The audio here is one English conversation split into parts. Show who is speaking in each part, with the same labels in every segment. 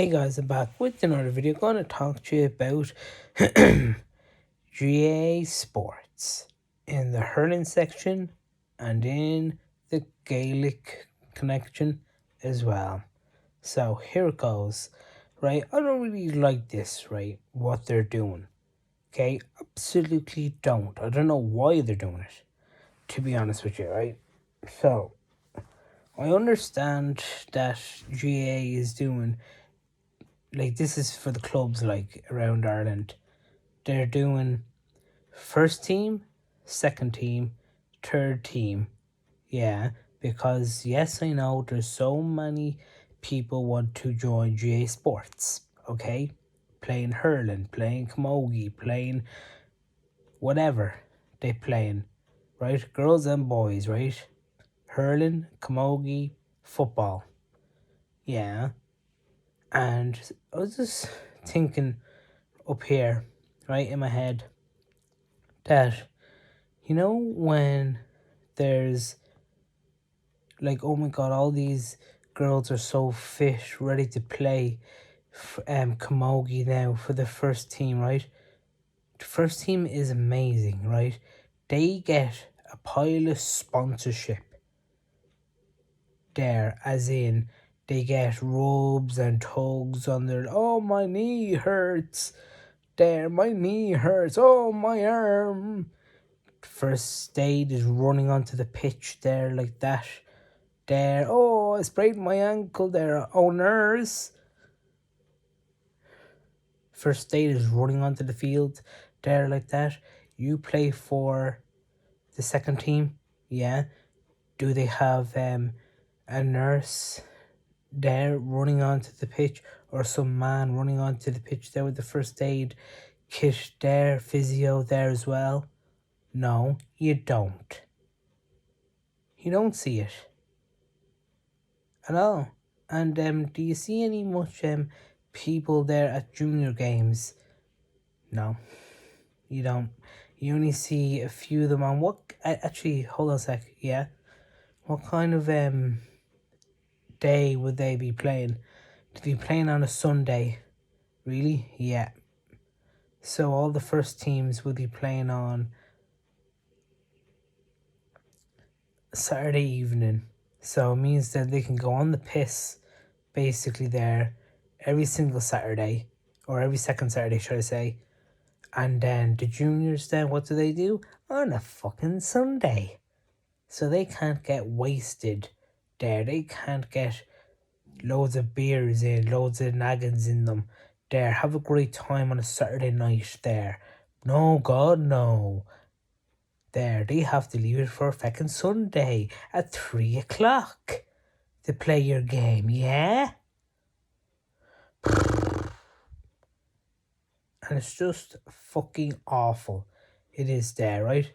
Speaker 1: Hey guys, I'm back with another video. I'm going to talk to you about GAA sports in the hurling section and in the Gaelic connection as well. So here it goes, right? I don't really like this, right? What they're doing, okay? Absolutely don't. I don't know why they're doing it, to be honest with you, right? So I understand that GAA is doing, like, this is for the clubs like around Ireland. They're doing first team, second team, third team. Yeah, because yes, I know there's so many people want to join GA sports. Okay, playing hurling, playing camogie, playing whatever they playing, right? Girls and boys, right? Hurling, camogie, football. Yeah, and I was just thinking up here, right in my head, that when there's like, oh my god, all these girls are so fit, ready to play camogie now for the first team, right? The first team is amazing, right? They get a pile of sponsorship there, as in they get rubs and tugs on their, oh my knee hurts, there my knee hurts, oh my arm. First aid is running onto the pitch there like that. There, oh, I sprained my ankle there, oh nurse. First aid is running onto the field there like that. You play for the second team, yeah. Do they have a nurse there running onto the pitch, or some man running onto the pitch there with the first aid kit there, physio there as well? No, you don't. You don't see it at all. And do you see any much people there at junior games? No, you don't. You only see a few of them on what? Actually, hold on a sec. Yeah, what kind of day would they be playing? Did they be playing on a Sunday? Really? Yeah. So all the first teams would be playing on Saturday evening. So it means that they can go on the piss basically there every single Saturday, or every second Saturday, should I say. And then the juniors, then what do? On a fucking Sunday. So they can't get wasted there. They can't get loads of beers in, loads of naggins in them there. Have a great time on a Saturday night there. No, God, no. There, they have to leave it for a fucking Sunday at 3 o'clock to play your game, yeah? And it's just fucking awful. It is there, right?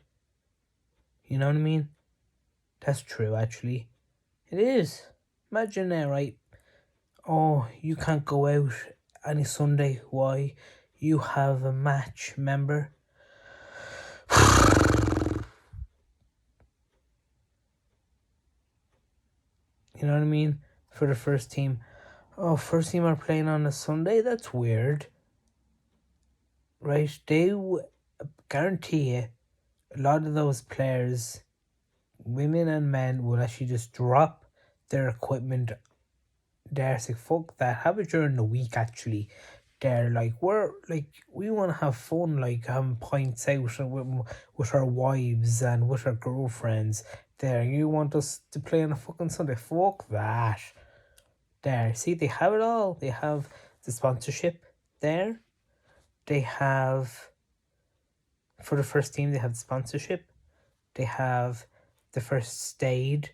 Speaker 1: You know what I mean? That's true, actually. It is. Imagine that, right? Oh, you can't go out any Sunday. Why? You have a match, remember? You know what I mean? For the first team. Oh, first team are playing on a Sunday? That's weird. Right? They guarantee you, a lot of those players, women and men, will actually just drop their equipment there. Say, fuck that. Have it during the week, actually. They're like, we want to have fun, like having pints out with our wives and with our girlfriends. There, you want us to play on a fucking Sunday? Fuck that. There, see, they have it all. They have the sponsorship there. They have, for the first team, they have the sponsorship. They have the first aid.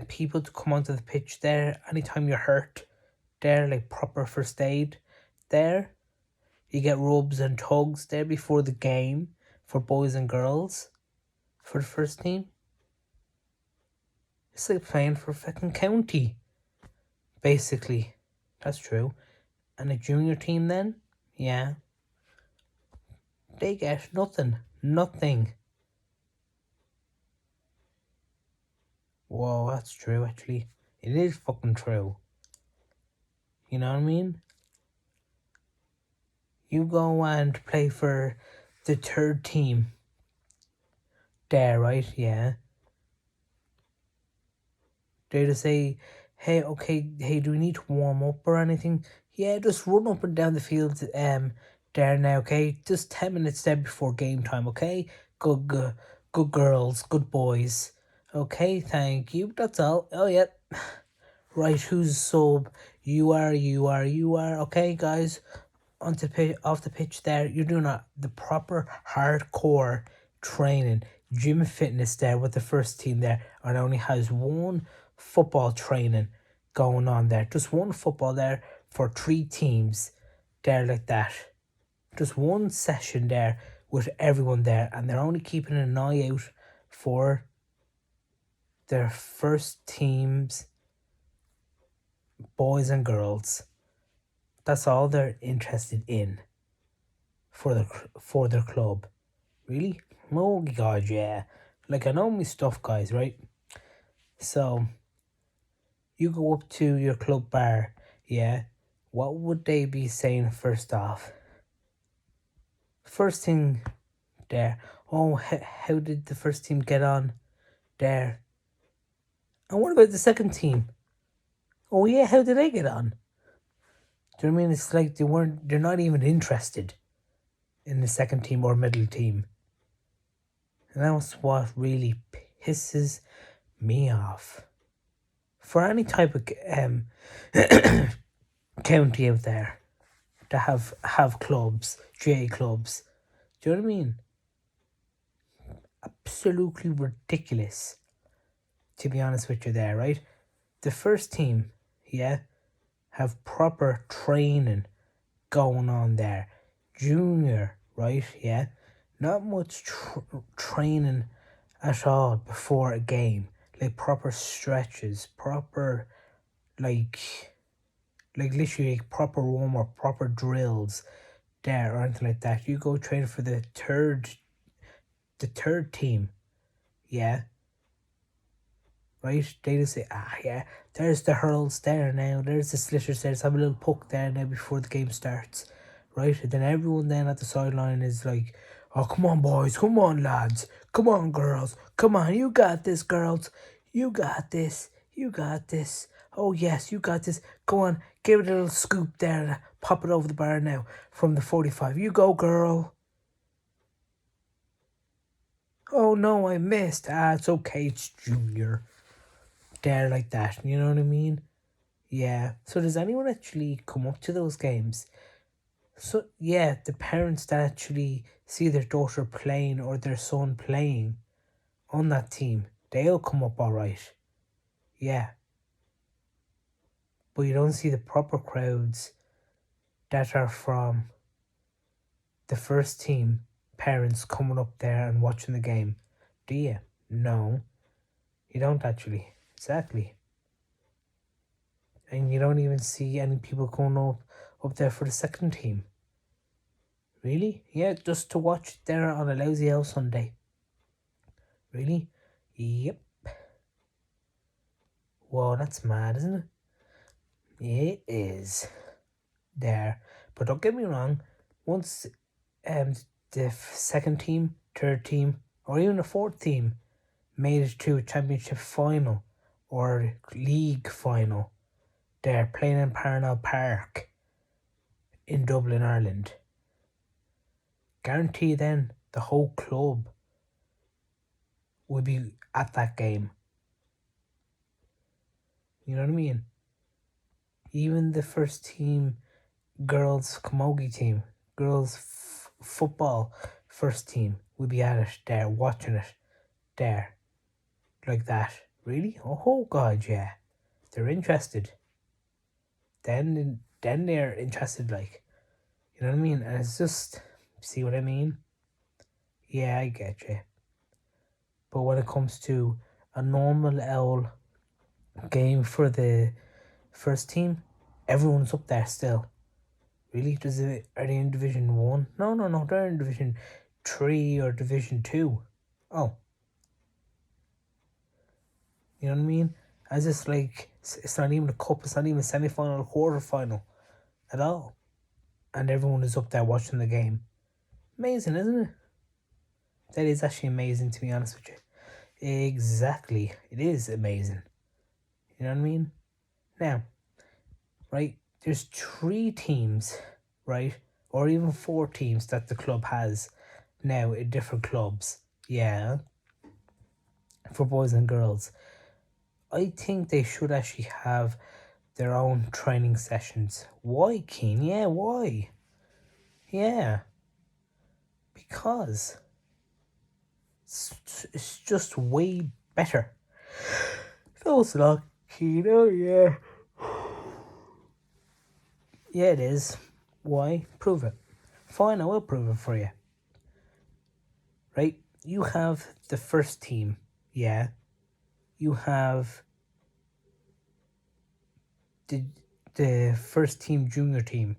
Speaker 1: People to come onto the pitch there anytime you're hurt. There, like proper first aid. There, you get rubs and tugs there before the game for boys and girls. For the first team, it's like playing for fucking county, basically. That's true. And a junior team then, yeah, they get nothing. Whoa, that's true, actually. It is fucking true. You know what I mean? You go and play for the third team there, right? Yeah. They just say, hey, okay, hey, do we need to warm up or anything? Yeah, just run up and down the field there now, okay? Just 10 minutes there before game time, okay? Good girls, good boys. Okay, thank you. That's all. Oh, yeah. Right, who's sub? You are. Okay, guys, off the pitch there. You're doing the proper hardcore training, gym fitness there with the first team there, and only has one football training going on there. Just one football there for three teams there like that. Just one session there with everyone there, and they're only keeping an eye out for their first teams, boys and girls. That's all they're interested in for their club. Really? Oh god, yeah. Like, I know my stuff, guys, right? So you go up to your club bar, yeah. What would they be saying first off? First thing there. Oh, how did the first team get on there? And what about the second team? Oh yeah, how did they get on? Do you know what I mean? It's like they're not even interested in the second team or middle team. And that's what really pisses me off. For any type of county out there to have clubs, GAA clubs, do you know what I mean? Absolutely ridiculous, to be honest with you there, right? The first team, yeah, have proper training going on there. Junior, right, yeah, not much training at all before a game. Like proper stretches, proper like literally proper warm up, proper drills there or anything like that. You go train for the third team, yeah, right? They just say, yeah, there's the hurls there now, there's the slitters there, let's have a little puck there now before the game starts, right? And then everyone then at the sideline is like, oh, come on, boys, come on, lads, come on, girls, come on, you got this, girls, you got this, you got this. Oh, yes, you got this. Go on, give it a little scoop there and pop it over the bar now from the 45. You go, girl. Oh, no, I missed. It's okay, it's junior. There like that, you know what I mean? Yeah. So does anyone actually come up to those games? So, yeah, the parents that actually see their daughter playing or their son playing on that team, they'll come up all right. Yeah. But you don't see the proper crowds that are from the first team parents coming up there and watching the game, do you? No, you don't actually. Exactly. And you don't even see any people going up there for the second team. Really? Yeah, just to watch there on a lousy house Sunday. Really? Yep. Whoa, that's mad, isn't it? It is. There. But don't get me wrong, once the second team, third team, or even the fourth team made it to a championship final or league final, they're playing in Parnell Park in Dublin, Ireland, guarantee then the whole club will be at that game. You know what I mean? Even the first team girls camogie team, girls football first team will be at it there, watching it there, like that. Really? Oh god, yeah. They're interested. Then they're interested, like, you know what I mean? And it's just, see what I mean? Yeah, I get you. But when it comes to a normal owl game for the first team, everyone's up there still. Really? Are they in Division 1? No, they're in Division 3 or Division 2. Oh. You know what I mean? As it's like, it's not even a cup, it's not even a semi-final or quarter-final at all. And everyone is up there watching the game. Amazing, isn't it? That is actually amazing, to be honest with you. Exactly. It is amazing. You know what I mean? Now, right, there's 3 teams, right? Or even 4 teams that the club has now in different clubs. Yeah. For boys and girls. I think they should actually have their own training sessions. Why, Keen? Yeah, why? Yeah. Because it's just way better. No, it's not, Keen. Oh, yeah. Yeah, it is. Why? Prove it. Fine, I will prove it for you. Right? You have the first team. Yeah. You have the first team junior team.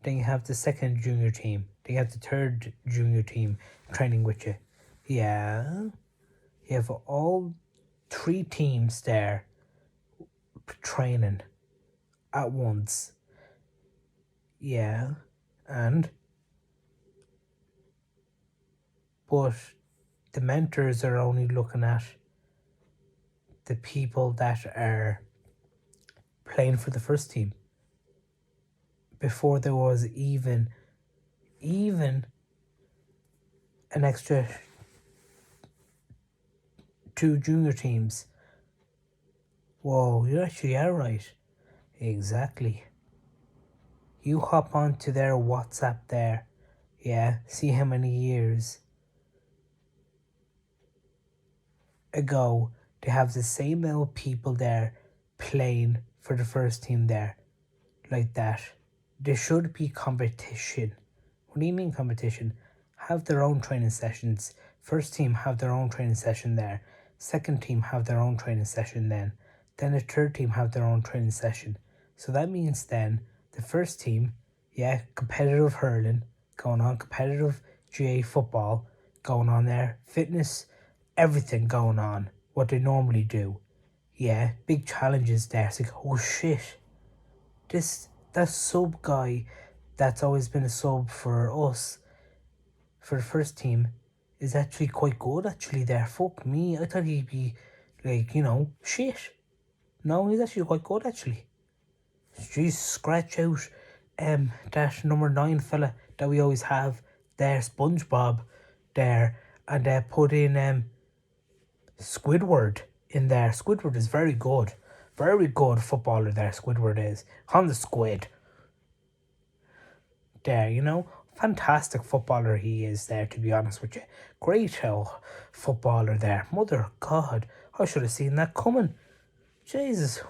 Speaker 1: Then you have the second junior team. Then you have the third junior team training with you. Yeah. You have all 3 teams there training at once. Yeah. But the mentors are only looking at the people that are playing for the first team. Before there was even an extra 2 junior teams. Whoa, you actually are right. Exactly. You hop onto their WhatsApp there. Yeah, see how many years ago they have the same old people there playing for the first team there. Like that. There should be competition. What do you mean competition? Have their own training sessions. First team have their own training session there. Second team have their own training session then. Then the third team have their own training session. So that means then the first team, yeah, competitive hurling going on, competitive GAA football going on there, fitness, everything going on, what they normally do. Yeah, big challenges there. It's like, oh shit, that sub guy that's always been a sub for us for the first team is actually quite good actually there. Fuck me, I thought he'd be like, shit. No, he's actually quite good actually. Jeez, scratch out that number 9 fella that we always have there, SpongeBob there, and put in Squidward in there. Squidward is very good. Very good footballer there, Squidward is. On the squid. There. Fantastic footballer he is there, to be honest with you. Great footballer there. Mother God, I should have seen that coming. Jesus.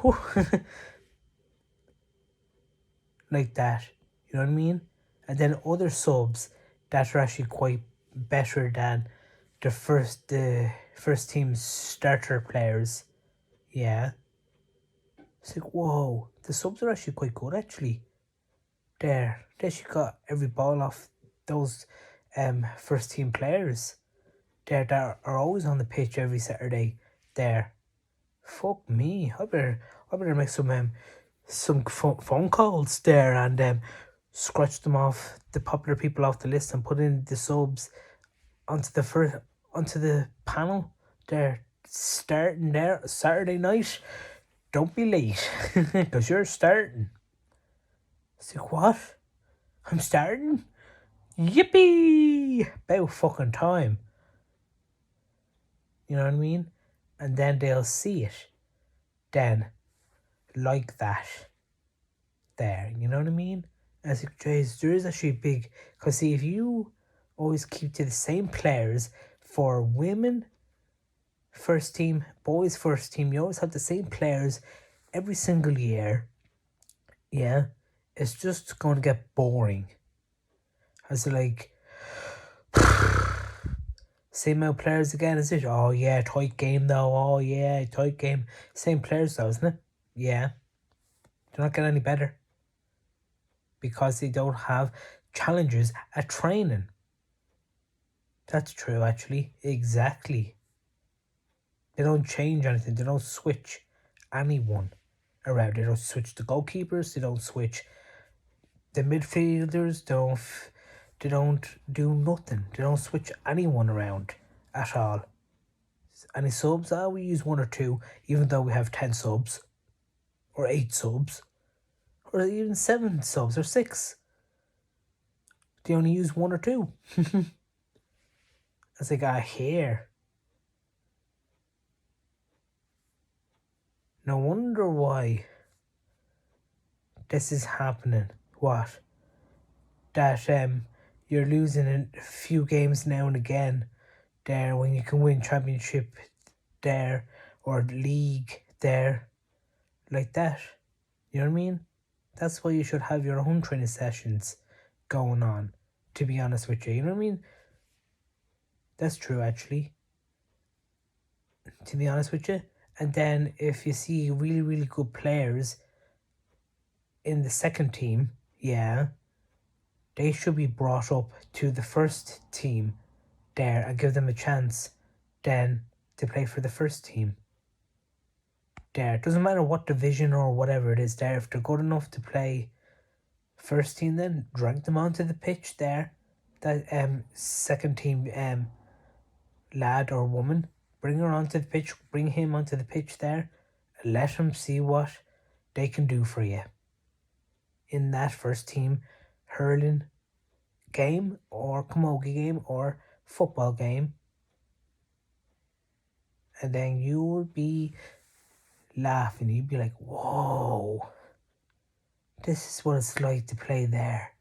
Speaker 1: Like that. You know what I mean? And then other subs that are actually quite better than the first team's starter players. Yeah. It's like, whoa, the subs are actually quite good actually. There. They actually got every ball off those first team players. There that are always on the pitch every Saturday. There. Fuck me. I better make some phone calls there and scratch them off, the popular people off the list, and put in the subs onto the panel there, starting there Saturday night. Don't be late, because you're starting. It's like, what? I'm starting? Yippee! About fucking time. You know what I mean? And then they'll see it. Then, like that. There, you know what I mean? And it's like, geez, there is actually big. Because see, if you always keep to the same players for women first team, boys first team, you always have the same players every single year. Yeah, it's just going to get boring. As like, same old players again, is it? Oh yeah, tight game though. Oh yeah, tight game. Same players though, isn't it? Yeah. They're not getting any better. Because they don't have challenges at training. That's true, actually. Exactly. They don't change anything. They don't switch anyone around. They don't switch the goalkeepers. They don't switch the midfielders. They don't do nothing. They don't switch anyone around at all. Any subs? We use one or two, even though we have 10 subs, or 8 subs, or even 7 subs, or 6. They only use one or two. As they got here. No wonder why this is happening. What? That you're losing a few games now and again there when you can win championship there or league there like that. You know what I mean? That's why you should have your own training sessions going on, to be honest with you. You know what I mean? That's true, actually, to be honest with you. And then if you see really, really good players in the second team, yeah, they should be brought up to the first team there and give them a chance then to play for the first team. There, it doesn't matter what division or whatever it is there, if they're good enough to play first team, then drag them onto the pitch there. That second team lad or woman, bring her onto the pitch, bring him onto the pitch there, and let him see what they can do for you in that first team hurling game or camogie game or football game. And then you will be laughing. You'd be like, whoa, this is what it's like to play there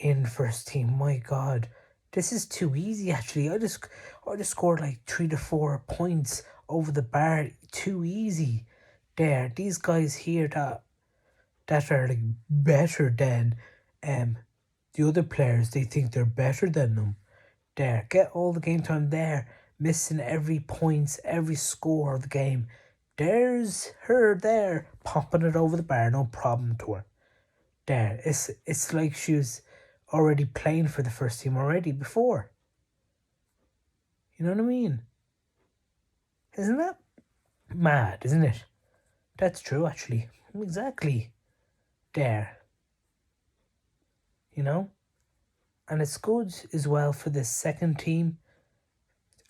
Speaker 1: in first team. My God, this is too easy. Actually, I just scored like 3 to 4 points over the bar. Too easy. There, these guys here that are like better than the other players. They think they're better than them. There, get all the game time there, missing every points, every score of the game. There's her there, popping it over the bar, no problem to her. There, it's like she was already playing for the first team already before. You know what I mean? Isn't that mad, isn't it? That's true, actually. Exactly. There. You know? And it's good as well for the second team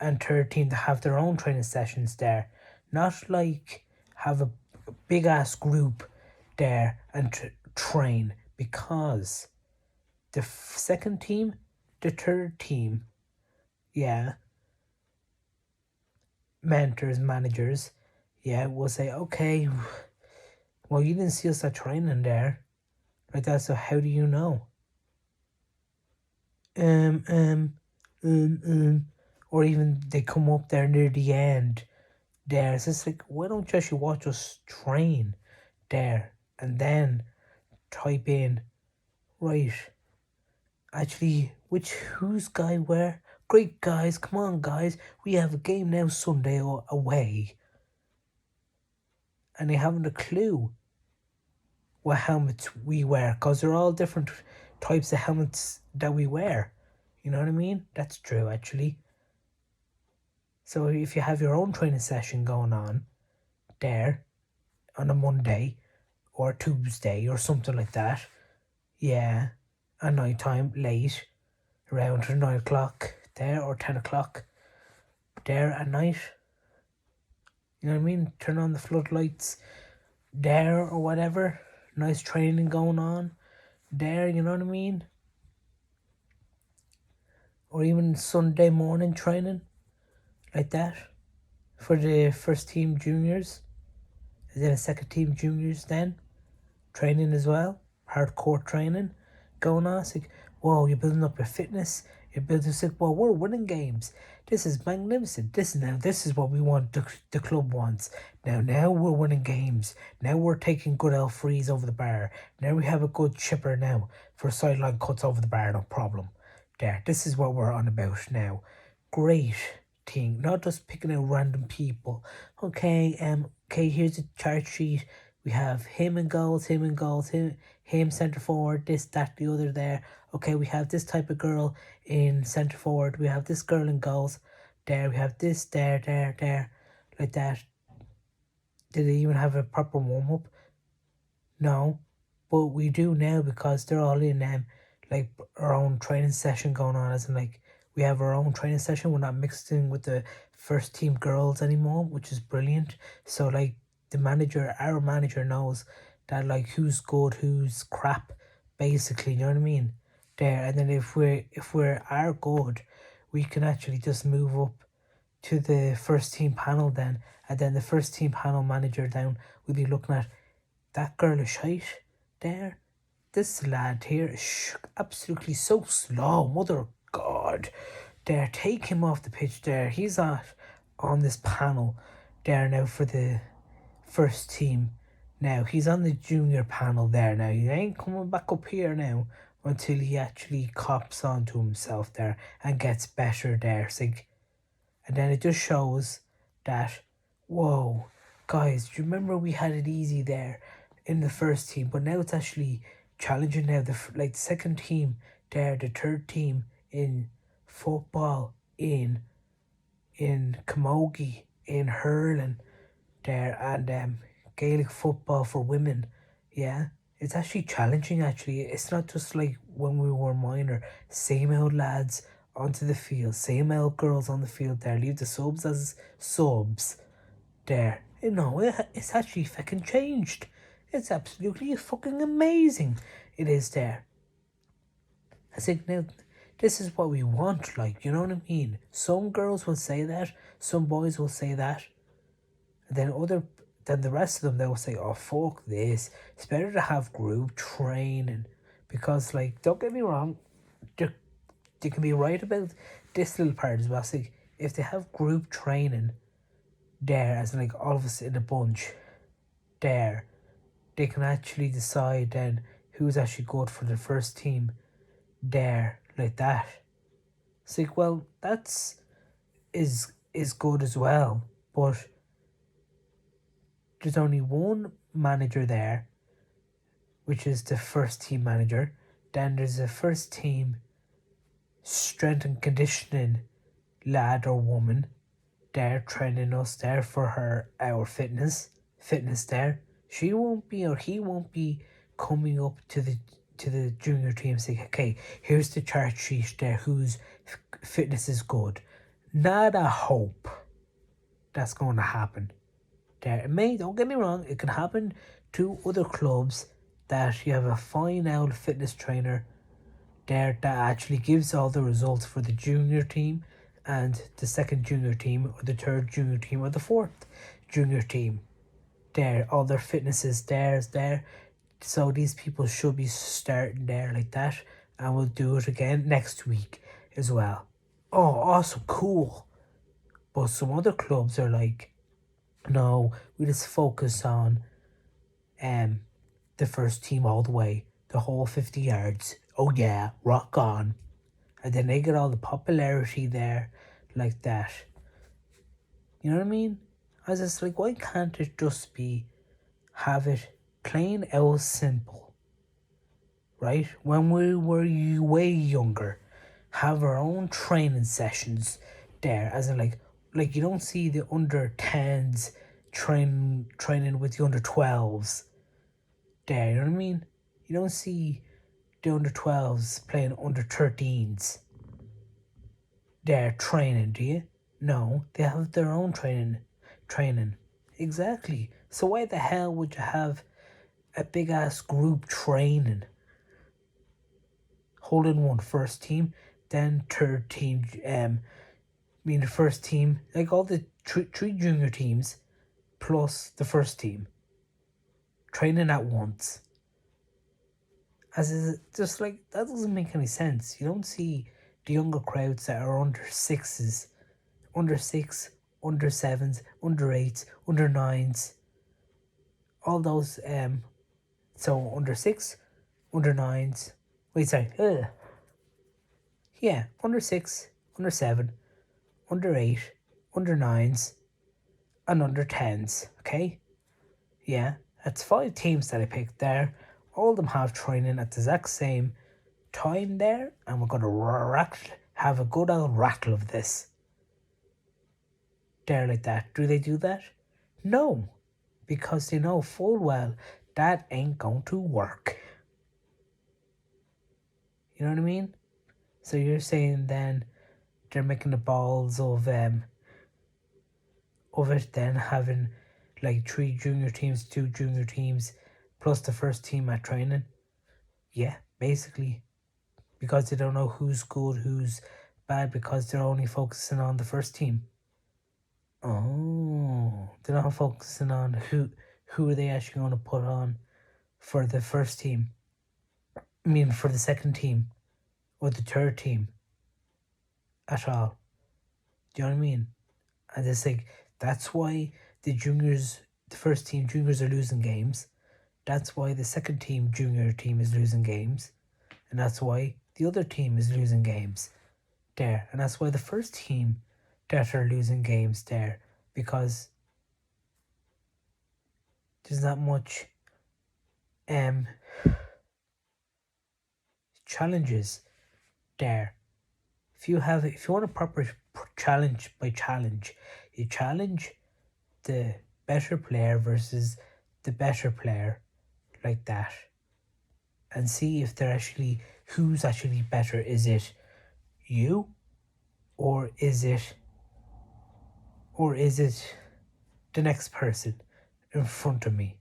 Speaker 1: and third team to have their own training sessions there. Not like have a big ass group there and train, because the second team, the third team, yeah, mentors, managers, yeah, will say, okay, well, you didn't see us at training there, like that, so how do you know? Or even they come up there near the end there. It's just like, why don't you actually watch us train there and then type in, right, actually, whose guy where? Great, guys, come on, guys, we have a game now Sunday away. And they haven't a clue what helmets we wear, because they're all different types of helmets that we wear. You know what I mean? That's true, actually. So if you have your own training session going on there on a Monday or Tuesday or something like that, yeah, at night time, late, around 9 o'clock there or 10 o'clock there at night, you know what I mean? Turn on the floodlights there or whatever. Nice training going on there, you know what I mean? Or even Sunday morning training like that for the first team juniors, and then a second team juniors then training as well, hardcore training going on. It's like, whoa, you're building up your fitness, you're building, it's like, well, we're winning games, this is magnificent, this is what we want, the club wants. Now we're winning games, now we're taking good L3s over the bar, now we have a good chipper now for sideline cuts over the bar, no problem. There, this is what we're on about now. Great thing, not just picking out random people. Okay, here's a chart sheet. We have him in goals, him centre forward, this, that, the other there. Okay, we have this type of girl in centre forward. We have this girl in goals. There, we have this, there. like that. Did they even have a proper warm up? No, but we do now because they're all in like our own training session going on. As in, like, we have our own training session. We're not mixed in with the first team girls anymore, which is brilliant. So like our manager knows that like who's good, who's crap, basically. You know what I mean? There, and then if we're are good, we can actually just move up to the first team panel then, and then the first team panel manager down will be looking at that girl is shite there. This lad here is absolutely so slow. Mother of God. There, take him off the pitch there. He's on this panel there now for the first team. Now, he's on the junior panel there now. He ain't coming back up here now until he actually cops onto himself there and gets better there. So, and then it just shows that, whoa, guys, do you remember we had it easy there in the first team, but now it's actually challenging now. The second team there, the third team in football, in camogie, in hurling there, and Gaelic football for women. Yeah, it's actually challenging. Actually, it's not just like when we were minor. Same old lads onto the field, same old girls on the field there. Leave the subs as subs there. You know, it's actually fucking changed. It's absolutely fucking amazing. It is there. I think now, this is what we want, like, you know what I mean? Some girls will say that, some boys will say that, and then the rest of them, they will say, oh, fuck this. It's better to have group training. Because, like, don't get me wrong, they can be right about this little part as well. It's like, if they have group training there, as in, like, all of us in a bunch there, they can actually decide then who's actually good for the first team there, like that. It's like, well, that's is good as well, but there's only one manager there, which is the first team manager. Then there's a first team strength and conditioning lad or woman there training us there for our fitness there. She won't be, or he won't be, coming up to the junior team saying, okay, here's the chart sheet there, whose fitness is good. Not a hope that's going to happen there. It may, don't get me wrong, it can happen to other clubs that you have a fine old fitness trainer there that actually gives all the results for the junior team and the second junior team or the third junior team or the fourth junior team there. All their fitness is there. So these people should be starting there like that, and we'll do it again next week as well. Oh, awesome, cool. But some other clubs are like, no, we just focus on the first team all the way, the whole 50 yards. Oh yeah, rock on. And then they get all the popularity there like that. You know what I mean? I was just like, why can't it just have it plain out simple? Right? When we were way younger, have our own training sessions there, as in like you don't see the under 10s training with the under 12s there, you know what I mean? You don't see the under 12s playing under 13s there training, do you? No, they have their own training. Exactly. So why the hell would you have a big ass group training? Holding one first team, then third team, the first team, like all the three junior teams plus the first team training at once. As is just like, that doesn't make any sense. You don't see the younger crowds that are under 6s, under 6, under 7s, under 8s, under 9s, all those so under 6, under 9s, yeah, under 6, under 7, under 8, under 9s, and under 10s, okay? Yeah, that's 5 teams that I picked there. All of them have training at the exact same time there, and we're going to have a good old rattle of this There like that. Do they do that? No, because they know full well that ain't going to work. You know what I mean? So you're saying then they're making the balls of it then having like 3 junior teams, 2 junior teams, plus the first team at training. Yeah, basically. Because they don't know who's good, who's bad, because they're only focusing on the first team. Oh, they're not focusing on who are they actually going to put on for the first team. I mean, for the second team or the third team at all. Do you know what I mean? And it's like, that's why the first team juniors are losing games. That's why the second team junior team is losing games. And that's why the other team is losing games there. And that's why the first team that are losing games there. Because there's not much challenges there. If you want a proper challenge by challenge, you challenge the better player versus the better player like that, and see if they're actually who's actually better. Is it you, or is it the next person in front of me?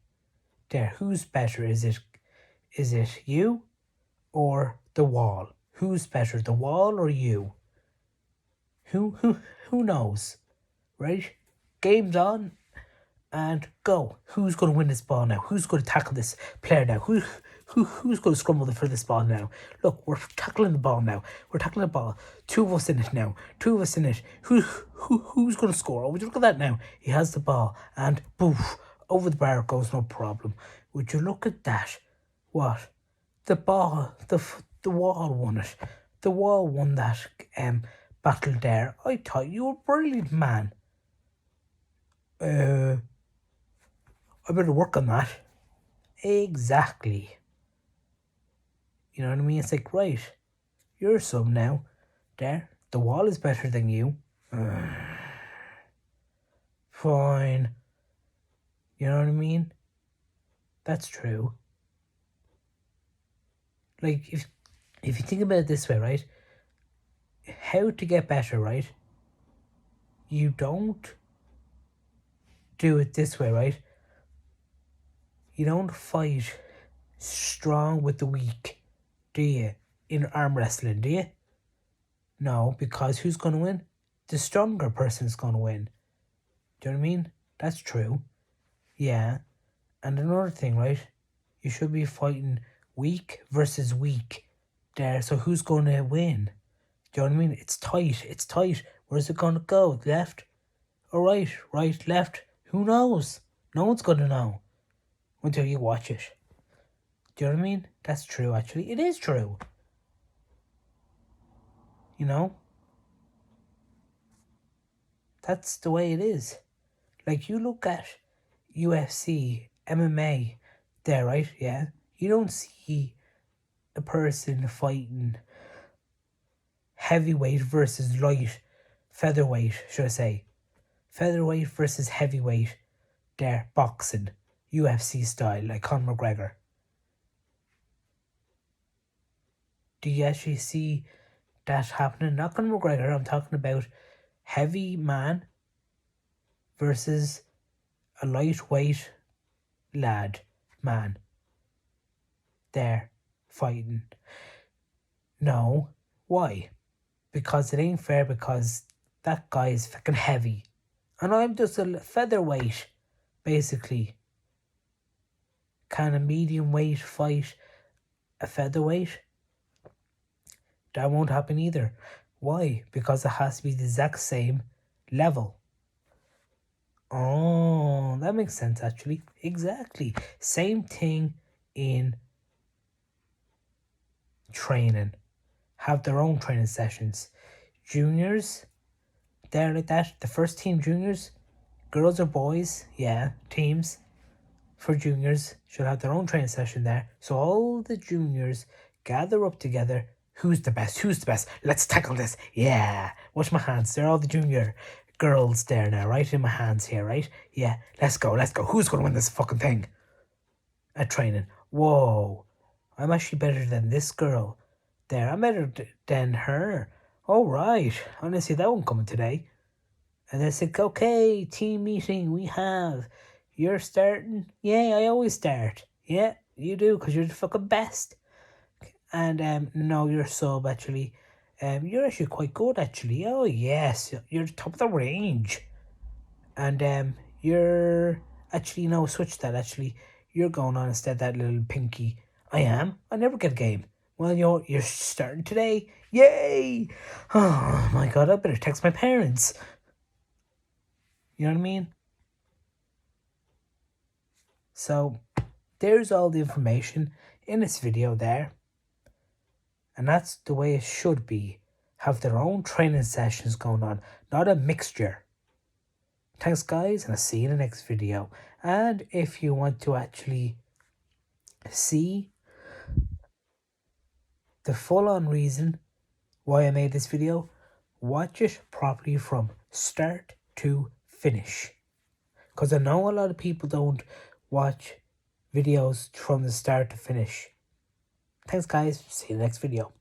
Speaker 1: There, who's better? Is it you or the wall? Who's better, the wall or you? Who knows, right? Game's on, and go. Who's going to win this ball now? Who's going to tackle this player now? Who's going to scramble for this ball now? Look, we're tackling the ball now. We're tackling the ball. 2 of us in it now. 2 of us in it. Who's going to score? Oh, would you look at that now? He has the ball, and boof, over the bar it goes, no problem. Would you look at that? What? The ball, the wall won it. The wall won that battle there. I thought you were brilliant, man. I better work on that. Exactly. You know what I mean? It's like, right, you're some now. There, the wall is better than you. Fine. You know what I mean? That's true. Like, if you think about it this way, right? How to get better, right? You don't do it this way, right? You don't fight strong with the weak, do you? In arm wrestling, do you? No, because who's going to win? The stronger person's going to win. Do you know what I mean? That's true. Yeah. And another thing, right? You should be fighting weak versus weak there. So who's going to win? Do you know what I mean? It's tight. Where's it going to go? Left or right? Right, left? Who knows? No one's going to know until you watch it. Do you know what I mean? That's true, actually. It is true. You know? That's the way it is. Like, you look at UFC, MMA there, right? Yeah. You don't see a person fighting heavyweight versus light, featherweight, should I say. Featherweight versus heavyweight there, boxing, UFC style, like Conor McGregor. Do you actually see that happening? Not Conor McGregor, I'm talking about heavy man versus a lightweight lad, man. There, fighting. No. Why? Because it ain't fair, because that guy is fucking heavy. And I'm just a featherweight, basically. Can a medium weight fight a featherweight? That won't happen either. Why? Because it has to be the exact same level. Oh, that makes sense, actually. Exactly. Same thing in training. Have their own training sessions. Juniors, they're like that. The first team juniors, girls or boys, yeah, teams for juniors should have their own training session there. So all the juniors gather up together. Who's the best? Let's tackle this. Yeah. Wash my hands. They're all the junior girls there now, right? In my hands here, right? Yeah, let's go. Who's going to win this fucking thing? At training. Whoa. I'm actually better than this girl there. I'm better than her. All right. I didn't see that one coming today. And they said, okay, team meeting we have. You're starting? Yeah, I always start. Yeah, you do, because you're the fucking best. And no, you're sub, actually. You're actually quite good, actually. Oh, yes, you're the top of the range. And you're actually, no, switch that, actually. You're going on instead, that little pinky. I am. I never get a game. Well, you're starting today. Yay! Oh, my God, I better text my parents. You know what I mean? So, there's all the information in this video there. And that's the way it should be. Have their own training sessions going on, not a mixture. Thanks guys, and I'll see you in the next video. And if you want to actually see the full-on reason why I made this video, watch it properly from start to finish. Because I know a lot of people don't watch videos from the start to finish. Thanks guys, see you in the next video.